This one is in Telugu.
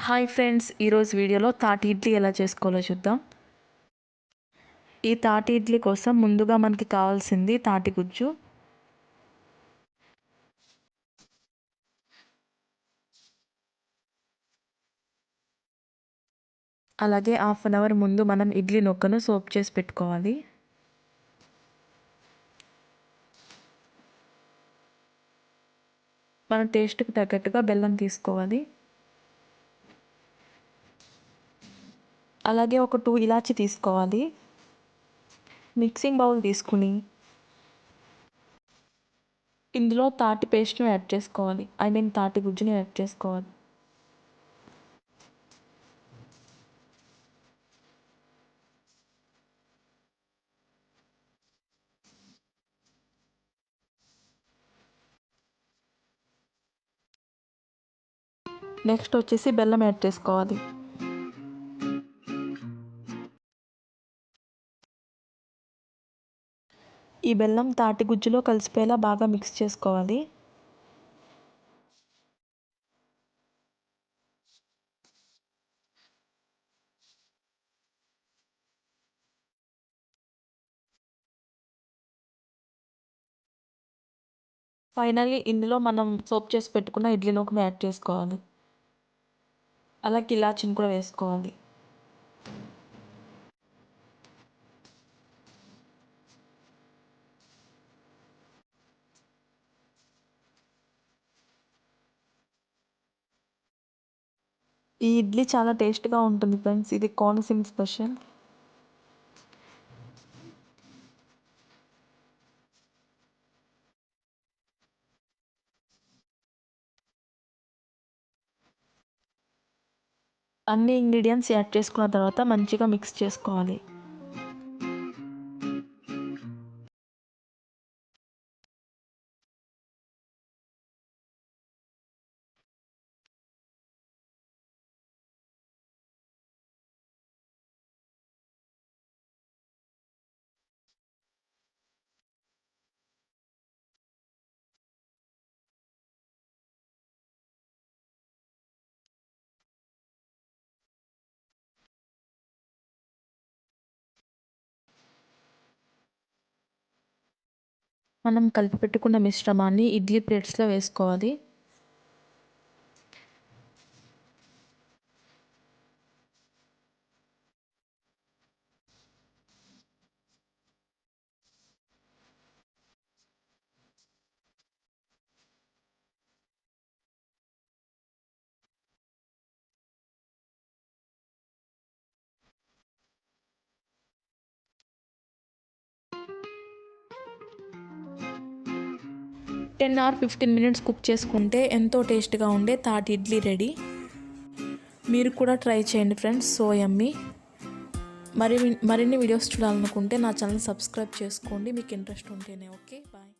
హాయ్ ఫ్రెండ్స్, ఈరోజు వీడియోలో తాటి ఇడ్లీ ఎలా చేసుకోవాలో చూద్దాం. ఈ తాటి ఇడ్లీ కోసం ముందుగా మనకి కావాల్సింది తాటి గుజ్జు. అలాగే హాఫ్ అన్ అవర్ ముందు మనం ఇడ్లీ నొక్కను సోప్ చేసి పెట్టుకోవాలి. మన టేస్ట్కి తగ్గట్టుగా బెల్లం తీసుకోవాలి. అలాగే ఒక 2 ఇలాచి తీసుకోవాలి. మిక్సింగ్ బౌల్ తీసుకుని ఇందులో తాటి పేస్ట్ను యాడ్ చేసుకోవాలి. తాటి గుజ్జుని యాడ్ చేసుకోవాలి. నెక్స్ట్ వచ్చేసి బెల్లం యాడ్ చేసుకోవాలి. ఈ బెల్లం తాటి గుజ్జులో కలిసిపోయేలా బాగా మిక్స్ చేసుకోవాలి. ఫైనల్లీ ఇందులో మనం సోప్ చేసి పెట్టుకున్న ఇడ్లీ నూకను యాడ్ చేసుకోవాలి. అలాగే ఇలాచీని కూడా వేసుకోవాలి. ఈ ఇడ్లీ చాలా టేస్ట్గా ఉంటుంది ఫ్రెండ్స్. ఇది కోనసీమ స్పెషల్. అన్ని ఇంగ్రీడియంట్స్ యాడ్ చేసుకున్న తర్వాత మంచిగా మిక్స్ చేసుకోవాలి. మనం కలిపి పెట్టుకున్న మిశ్రమాన్ని ఇడ్లీ ప్లేట్స్లో వేసుకోవాలి. టెన్ ఆర్ 15 మినిట్స్ కుక్ చేసుకుంటే ఎంతో టేస్ట్గా ఉండే తాటి ఇడ్లీ రెడీ. మీరు కూడా ట్రై చేయండి ఫ్రెండ్స్. So yummy. మరిన్ని వీడియోస్ చూడాలనుకుంటే నా ఛానల్ సబ్స్క్రైబ్ చేసుకోండి, మీకు ఇంట్రెస్ట్ ఉంటేనే. Okay, bye.